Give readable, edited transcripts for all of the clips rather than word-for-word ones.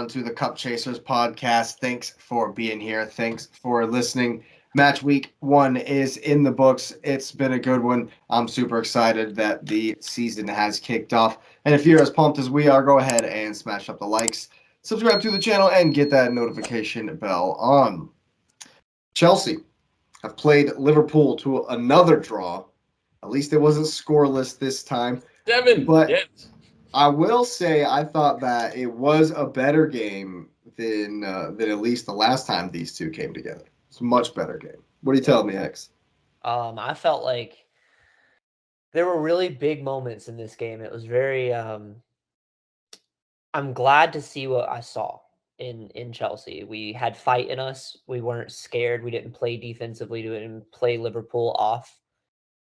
onto the Cup Chasers podcast. Thanks for being here. Thanks for listening. Match week 1 is in the books. It's been a good one. I'm super excited that the season has kicked off. And if you're as pumped as we are, go ahead and smash up the likes, subscribe to the channel, and get that notification bell on. Chelsea have played Liverpool to another draw. At least it wasn't scoreless this time. 7. But yes. I will say I thought that it was a better game than at least the last time these two came together. It's a much better game. What do you tell me, X? I felt like there were really big moments in this game. It was very I'm glad to see what I saw in Chelsea. We had fight in us. We weren't scared. We didn't play defensively. We didn't play Liverpool off.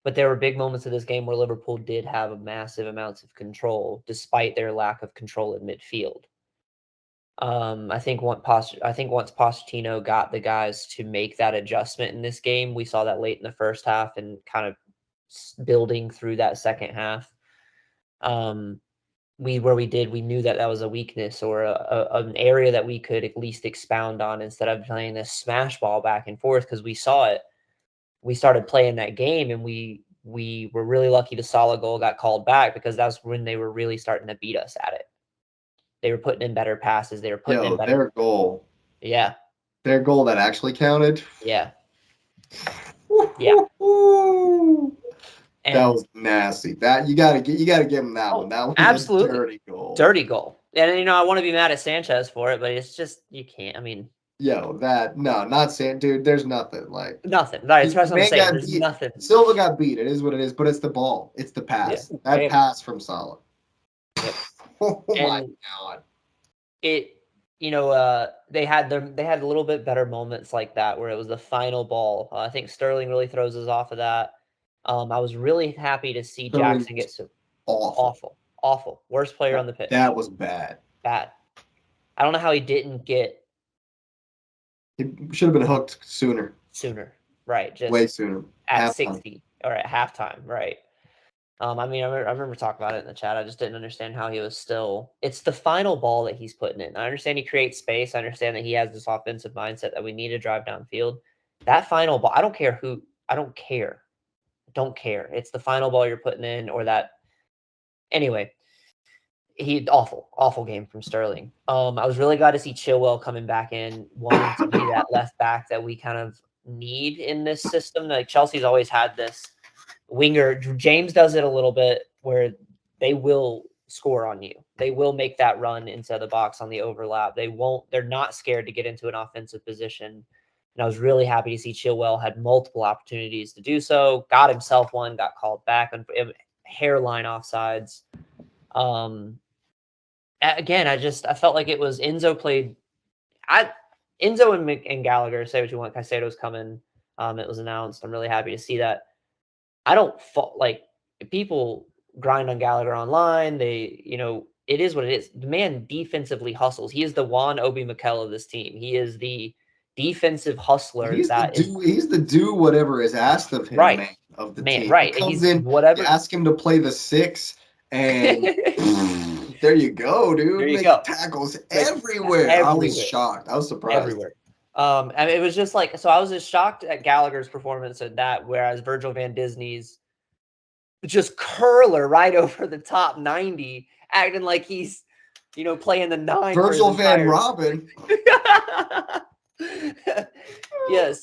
But there were big moments of this game where Liverpool did have a massive amounts of control, despite their lack of control in midfield. I think once Pochettino got the guys to make that adjustment in this game, we saw that late in the first half and kind of building through that second half. We knew that was a weakness or an area that we could at least expound on instead of playing this smash ball back and forth, because we saw it. We started playing that game, and we were really lucky the Salah goal got called back, because that's when they were really starting to beat us at it. They were putting in better passes. They were putting in better. Their goal. Yeah. Their goal that actually counted. Yeah. Yeah. That was nasty. That you gotta give them that one. That was absolutely a dirty goal. Dirty goal. And I want to be mad at Sanchez for it, but it's just you can't. I mean. Not saying, dude. There's nothing like nothing. Right, that's what I'm saying. There's nothing. Silva got beat. It is what it is. But it's the ball. It's the pass. Yeah. That pass from Salah. Yep. Oh my God. They had a little bit better moments like that where it was the final ball. I think Sterling really throws us off of that. I was really happy to see Jackson get so awful. Worst player on the pitch. That was bad. Bad. I don't know how he didn't get. He should have been hooked sooner. Right? Just way sooner. At 60 or at halftime, right? I remember talking about it in the chat. I just didn't understand how he was still. It's the final ball that he's putting in. I understand he creates space. I understand that he has this offensive mindset that we need to drive downfield. That final ball, I don't care. Don't care. It's the final ball you're putting in, or that. Anyway, awful game from Sterling. I was really glad to see Chilwell coming back in, wanting to be that left back that we kind of need in this system. Like Chelsea's always had this winger. James does it a little bit where they will score on you. They will make that run into the box on the overlap. They're not scared to get into an offensive position. And I was really happy to see Chilwell had multiple opportunities to do so. Got himself one, got called back on hairline offsides. Again, I felt like it was Enzo played. Enzo and Gallagher, say what you want. Caicedo's coming. It was announced. I'm really happy to see that. I don't like people grind on Gallagher online. It is what it is. The man defensively hustles. He is the Juan Obi Mikel of this team. He is the defensive hustler. He's the do whatever is asked of him, right? Man of the team. Right. He comes in, whatever. You ask him to play the 6, and there you go, dude. There you go. Tackles everywhere. I was shocked. I was surprised. Everywhere. It was just like, so I was just shocked at Gallagher's performance at that, whereas Virgil van Disney's just curler right over the top 90, acting like he's, playing the 9. Virgil van Robin. Yeah,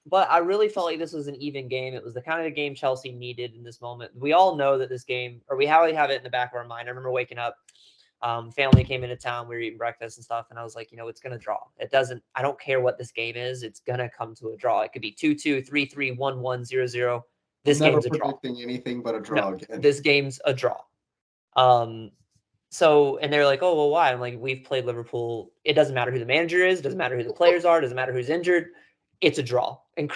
but I really felt like this was an even game. It was the kind of game Chelsea needed in this moment. We all know that this game, or we already have it in the back of our mind. I remember waking up, family came into town, we were eating breakfast and stuff, and I was like, it's going to draw. I don't care what this game is, it's going to come to a draw. It could be 2-2, 3-3, 1-1, 0-0. This game's a draw. Never predicting anything but a draw again. This game's a draw. So, and they're like, oh, well, why? I'm like, we've played Liverpool. It doesn't matter who the manager is. Doesn't matter who the players are. Doesn't matter who's injured. It's a draw. And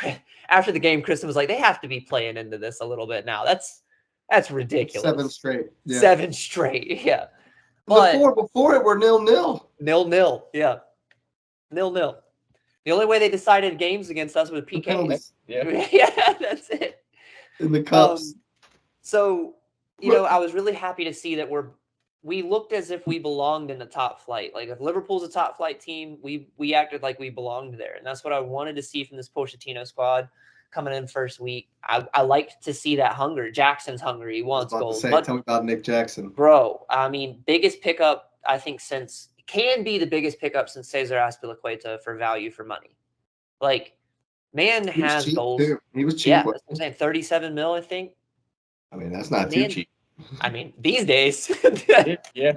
after the game, Kristen was like, they have to be playing into this a little bit now. That's ridiculous. 7 straight. Yeah. 7 straight. Yeah. But before it were 0-0. 0-0. Yeah. 0-0. The only way they decided games against us was PKs. Yeah. Yeah, that's it. In the cups. I was really happy to see that we're we looked as if we belonged in the top flight. Like if Liverpool's a top flight team, we acted like we belonged there, and that's what I wanted to see from this Pochettino squad coming in first week. I like to see that hunger. Jackson's hungry. He I was wants about to goals. say, But tell me about Nick Jackson. bro, I mean, biggest pickup I think since can be the biggest pickup since Cesar Azpilicueta for value for money. Like man He was has cheap goals. too. He was cheap. Yeah, that's what I'm saying. 37 mil, I think. I mean, that's not too Man, cheap. I mean, these days. Yeah.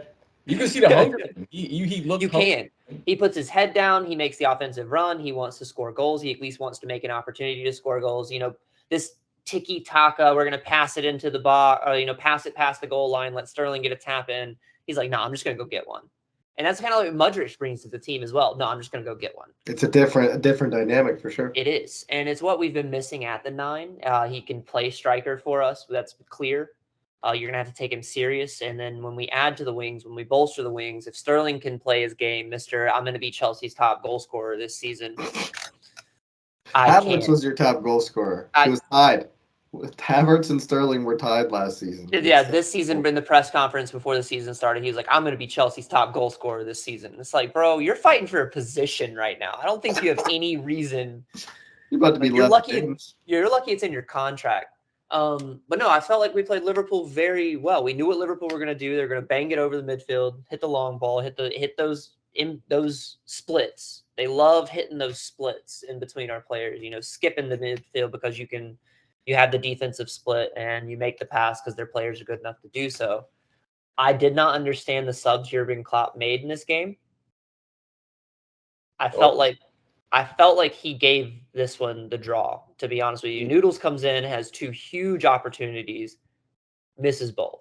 You can see the hunger. He looks You hungry. can. He puts his head down. He makes the offensive run. He wants to score goals. He at least wants to make an opportunity to score goals. You know, this tiki taka, we're going to pass it into the box, or, you know, pass it past the goal line, let Sterling get a tap in. He's like, no, I'm just going to go get one. And that's kind of like what Mudryk brings to the team as well. No, I'm just going to go get one. It's a different dynamic for sure. It is. And it's what we've been missing at the 9. He can play striker for us. That's clear. You're going to have to take him serious. And then when we add to the wings, when we bolster the wings, if Sterling can play his game, I'm going to be Chelsea's top goal scorer this season. Havertz was your top goal scorer. He was tied. Havertz and Sterling were tied last season. Yeah, this season in the press conference before the season started, he was like, I'm going to be Chelsea's top goal scorer this season. It's like, bro, you're fighting for a position right now. I don't think you have any reason. You're about to be you're lucky. You're lucky it's in your contract. But no, I felt like we played Liverpool very well. We knew what Liverpool were going to do. They're going to bang it over the midfield, hit the long ball, hit those splits. They love hitting those splits in between our players. You know, skipping the midfield because you have the defensive split and you make the pass because their players are good enough to do so. I did not understand the subs Jurgen Klopp made in this game. I felt like he gave this one the draw, to be honest with you. Noodles comes in, has 2 huge opportunities, misses both.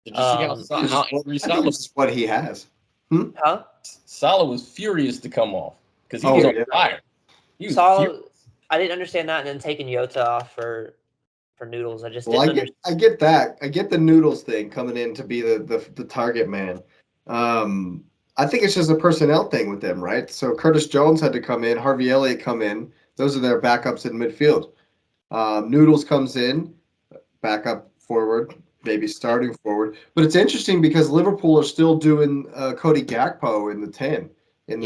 Did you see how angry Salah was? What he has. Huh? Salah was furious to come off because he was on fire. He was Salah, I didn't understand that, and then taking Jota off for Noodles. I just didn't understand. I get that. I get the Noodles thing coming in to be the target man. I think it's just a personnel thing with them, right? So Curtis Jones had to come in, Harvey Elliott come in. Those are their backups in midfield. Noodles comes in, backup forward, maybe starting forward. But it's interesting because Liverpool are still doing Cody Gakpo in the 10,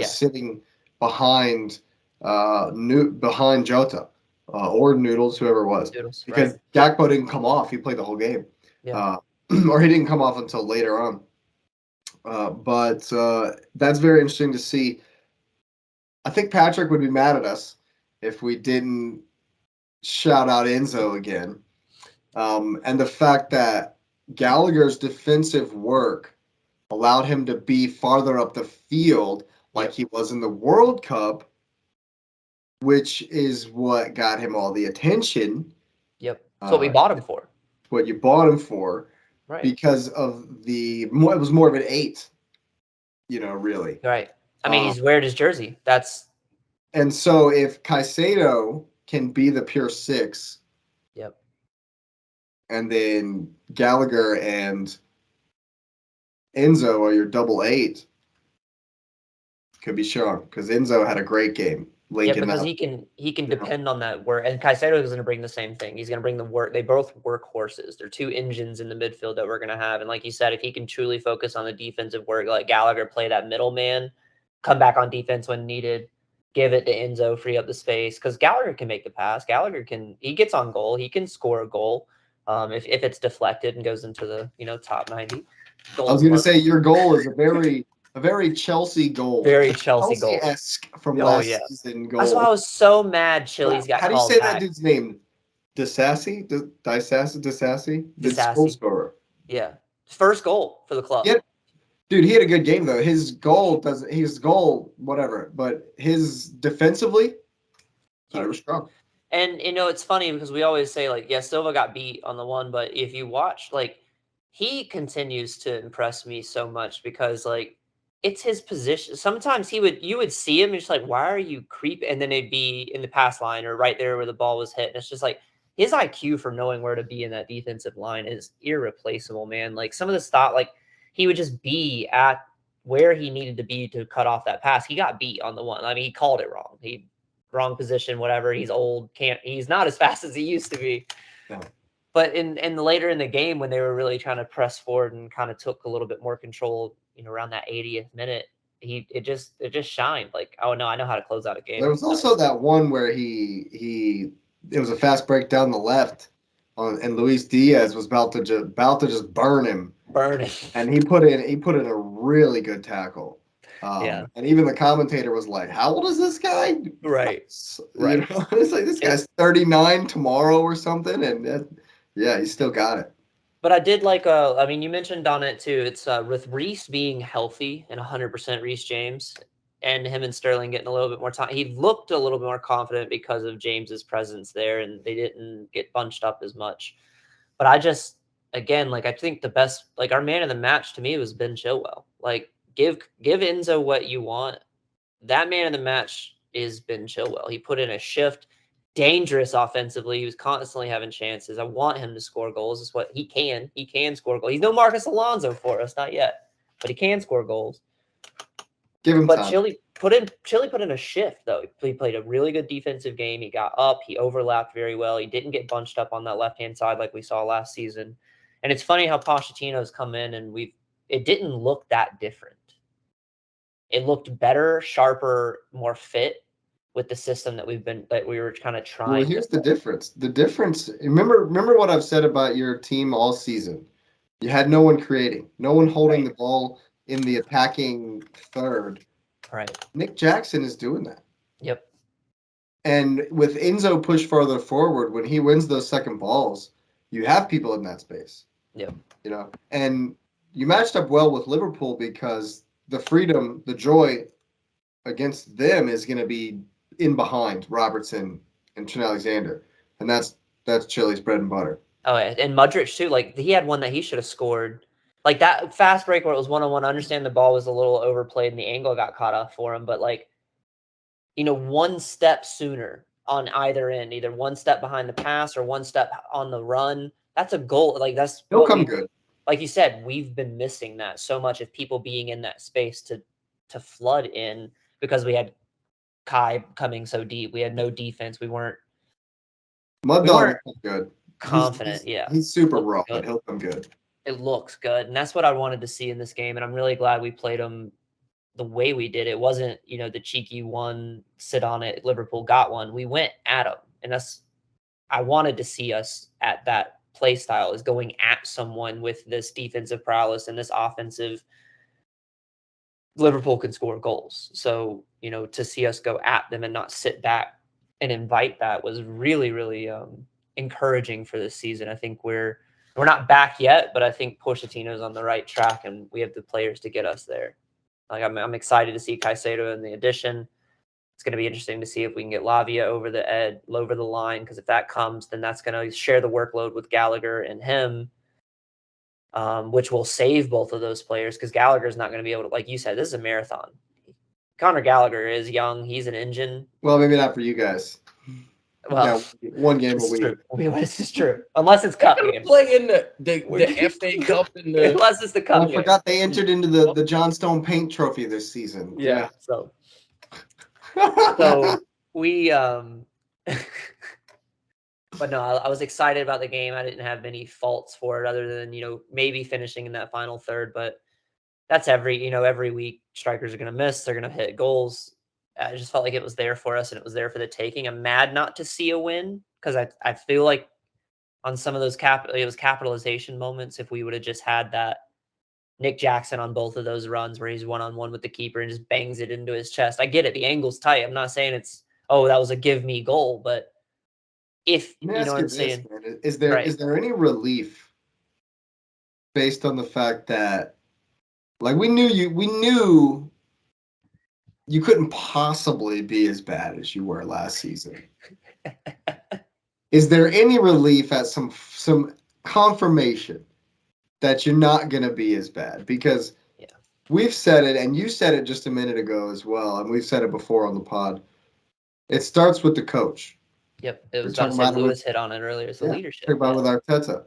sitting behind behind Jota or Noodles, whoever it was. Because Gakpo didn't come off. He played the whole game. Yeah. Or he didn't come off until later on. But that's very interesting to see. I think Patrick would be mad at us if we didn't shout out Enzo again. And the fact that Gallagher's defensive work allowed him to be farther up the field like he was in the World Cup, which is what got him all the attention. Yep. That's what we bought him for. What you bought him for. Right. Because of it was more of an 8, really. Right. I mean, he's wearing his jersey. And so if Caicedo can be the pure 6. Yep. And then Gallagher and Enzo are your double 8. Could be strong because Enzo had a great game. Because he can depend on that work, and Caicedo is going to bring the same thing. He's going to bring the work. They both work horses. They're 2 engines in the midfield that we're going to have. And like you said, if he can truly focus on the defensive work, let Gallagher play that middleman, come back on defense when needed, give it to Enzo, free up the space because Gallagher can make the pass. He gets on goal. He can score a goal if it's deflected and goes into the top 90. I was going to say your goal is a very Chelsea goal. Very Chelsea esque from last season goal. That's why I was so mad Chilly's got How do you called say back. that dude's name? Disassi? Disassi? The goal scorer. Yeah. First goal for the club. Yeah. Dude, he had a good game though. His goal, whatever. But his defensively, he was strong. And it's funny because we always say Silva got beat on the one, but if you watch, he continues to impress me so much because it's his position. Sometimes you would see him and just why are you creeping? And then it'd be in the pass line or right there where the ball was hit. And it's just his IQ for knowing where to be in that defensive line is irreplaceable, man. Some of the stuff, he would just be at where he needed to be to cut off that pass. He got beat on the one. I mean, he called it wrong. Wrong position, whatever. He's old. He's not as fast as he used to be. No. But in the later in the game when they were really trying to press forward and kind of took a little bit more control, around that 80th minute, it just shined like, oh no, I know how to close out a game. There was also that one where it was a fast break down the left and Luis Diaz was about to just burn him. And he put in a really good tackle. Yeah. And even the commentator was like, "How old is this guy?" Right. It's like this guy's 39 tomorrow or something, and yeah, he still got it. But I did like, you mentioned on it too. It's with Reece being healthy and 100% Reece James, and him and Sterling getting a little bit more time. He looked a little bit more confident because of James's presence there, and they didn't get bunched up as much. But I just, again, I think the best, our man of the match to me was Ben Chilwell. Give Enzo what you want. That man of the match is Ben Chilwell. He put in a shift. Dangerous offensively. He was constantly having chances. I want him to score goals. Is what he can. He can score goals. He's no Marcus Alonso for us, not yet, but he can score goals. Give him but time. Chile put in a shift though. He played a really good defensive game. He got up. He overlapped very well. He didn't get bunched up on that left hand side like we saw last season. And it's funny how Pochettino's come in and it didn't look that different. It looked better, sharper, more fit with the system that we were kind of trying. Well, here's the difference. The difference. Remember what I've said about your team all season. You had no one creating, no one holding the ball in the attacking third. Right. Nick Jackson is doing that. Yep. And with Enzo push further forward, when he wins those second balls, you have people in that space. Yep. And you matched up well with Liverpool because the freedom, the joy against them is going to be in behind Robertson and Trent Alexander. And that's Chile's bread and butter. Oh, yeah. And Mudryk too. He had one that he should have scored. That fast break where it was 1-on-1. I understand the ball was a little overplayed and the angle got caught off for him. But one step sooner on either end, either one step behind the pass or one step on the run. That's a goal. He'll come good. Like you said, we've been missing that so much of people being in that space to flood in because we had Kai coming so deep. We had no defense. We weren't good. Confident. He's super raw, but he'll come good. It looks good, and that's what I wanted to see in this game. And I'm really glad we played him the way we did. It wasn't, the cheeky one, sit on it, Liverpool got one. We went at him, and I wanted to see us at that play style, is going at someone with this defensive prowess and this offensive. Liverpool can score goals. So, to see us go at them and not sit back and invite that was really, really encouraging for this season. I think we're not back yet, but I think Pochettino's on the right track and we have the players to get us there. I'm excited to see Caicedo in the addition. It's going to be interesting to see if we can get Lavia over the line, because if that comes, then that's going to share the workload with Gallagher and him, which will save both of those players, because Gallagher's not going to be able to, like you said, this is a marathon. Conor Gallagher is young. He's an engine. Well, maybe not for you guys. Well, yeah, one game a week. True. This is true. Unless it's cup games. Play in the FA Cup and the. Unless it's the cup. I forgot they entered into the John Stone Paint Trophy this season. Yeah. So we but no, I was excited about the game. I didn't have any faults for it other than maybe finishing in that final third. But that's every week strikers are going to miss. They're going to hit goals. I just felt like it was there for us and it was there for the taking. I'm mad not to see a win, because I feel like on some of those it was capitalization moments. If we would have just had that Nick Jackson on both of those runs where he's one-on-one with the keeper and just bangs it into his chest. I get it. The angle's tight. I'm not saying it's, that was a give me goal, but if you know what I'm saying. Is there any relief based on the fact that we knew you couldn't possibly be as bad as you were last season. Is there any relief at some confirmation that you're not going to be as bad? Because we've said it, and you said it just a minute ago as well, and we've said it before on the pod. It starts with the coach. Yep, it was about to say Lewis hit on it earlier. It's the leadership. Talk about with Arteta,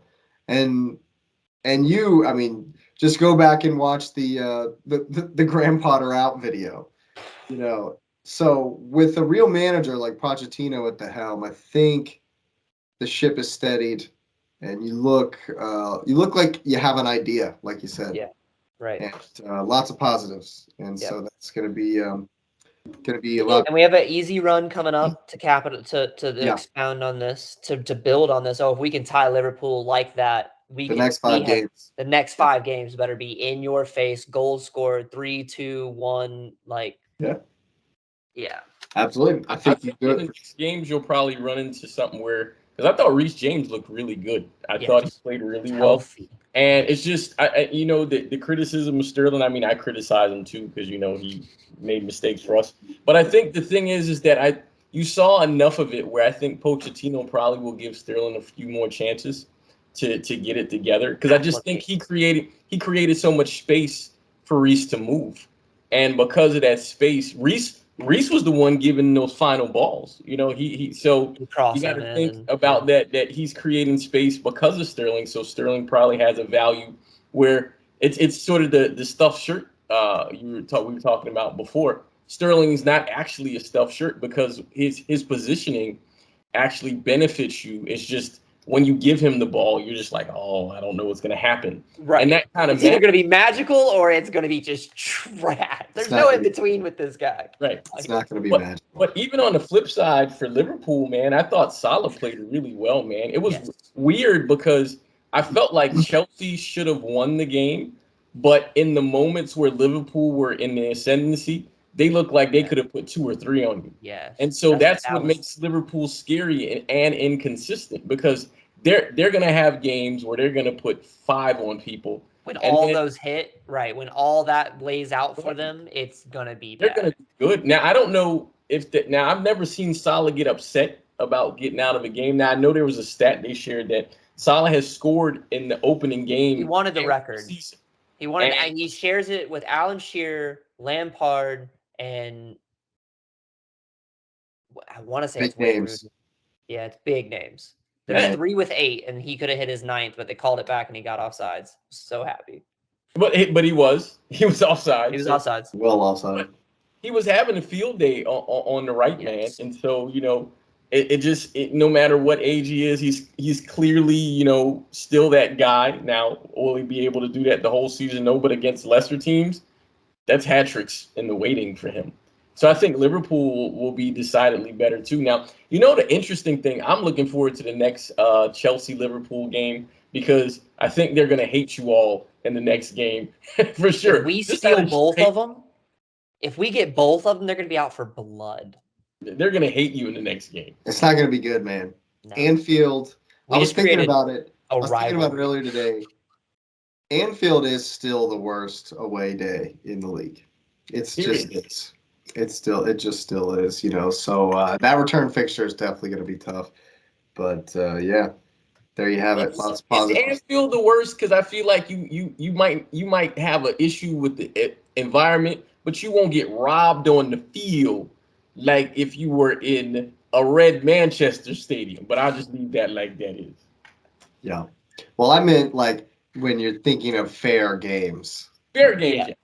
and you, just go back and watch the Graham Potter out video. So with a real manager like Pochettino at the helm, I think the ship is steadied. and you look like you have an idea, like you said. Yeah, right. And lots of positives, and so that's going to be a lot. And we have an easy run coming up to capital to Yeah. expound on this, to build on this. Oh, if we can tie Liverpool like that, The next 5 games. The next 5 games better be in your face, goals scored, 3, 2, 1, like. Yeah. Absolutely. I think in the next games you'll probably run into something where, because I thought Reece James looked really good. I thought he played really well. And it's just, the criticism of Sterling, I mean, I criticize him too because, he made mistakes for us. But I think the thing is that you saw enough of it where I think Pochettino probably will give Sterling a few more chances to get it together. Because I just think he created so much space for Reece to move. And because of that space, Reece was the one giving those final balls. You got to think about that he's creating space because of Sterling. So Sterling probably has a value where it's sort of the stuffed shirt we were talking about before. Sterling's not actually a stuffed shirt because his positioning actually benefits you. It's just when you give him the ball, you're just like, oh, I don't know what's going to happen. Right. And that kind of it's either going to be magical or it's going to be just trash. There's no in between with this guy. Right. It's not going to be magical. But even on the flip side for Liverpool, man, I thought Salah played really well, man. It was weird because I felt like Chelsea should have won the game, but in the moments where Liverpool were in the ascendancy, they looked like they could have put 2 or 3 on you. Yeah. And so that's what makes Liverpool scary and inconsistent because they're going to have games where they're going to put 5 on people. When all those hit, right, when all that lays out for them, it's going to be bad. They're going to be good. Now, I don't know now I've never seen Salah get upset about getting out of a game. Now, I know there was a stat they shared that Salah has scored in the opening game. He wanted the record. He wanted, and he shares it with Alan Shearer, Lampard, and I want to say it's Wayne Rooney. Yeah, it's big names. There's 3 with 8, and he could have hit his 9th, but they called it back, and he got offsides. So happy. But he was offside. He was offsides. Well offside. He was having a field day on the right, man, and so no matter what age he is, he's clearly still that guy. Now, will he be able to do that the whole season? No, but against lesser teams, that's hat tricks in the waiting for him. So I think Liverpool will be decidedly better too. Now, the interesting thing, I'm looking forward to the next Chelsea-Liverpool game because I think they're going to hate you all in the next game for sure. If we steal both of them, if we get both of them, they're going to be out for blood. They're going to hate you in the next game. It's not going to be good, man. No. Anfield, I was thinking about it. Earlier today. Anfield is still the worst away day in the league. It just still is, So that return fixture is definitely going to be tough. But there you have it. Lots of positives. Is Anfield the worst? Because I feel like you might have an issue with the environment, but you won't get robbed on the field like if you were in a red Manchester stadium. But I'll just leave that like that is. Yeah. Well, I meant like when you're thinking of fair games. Fair games.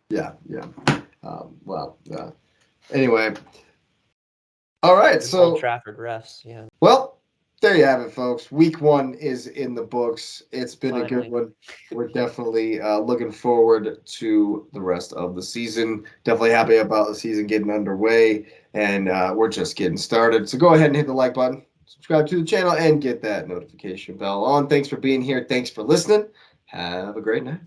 Yeah. Anyway. All right. So Old Trafford refs. Yeah. Well, there you have it, folks. Week 1 is in the books. It's been a good one. We're definitely looking forward to the rest of the season. Definitely happy about the season getting underway, and we're just getting started. So go ahead and hit the like button, subscribe to the channel, and get that notification bell on. Thanks for being here. Thanks for listening. Have a great night.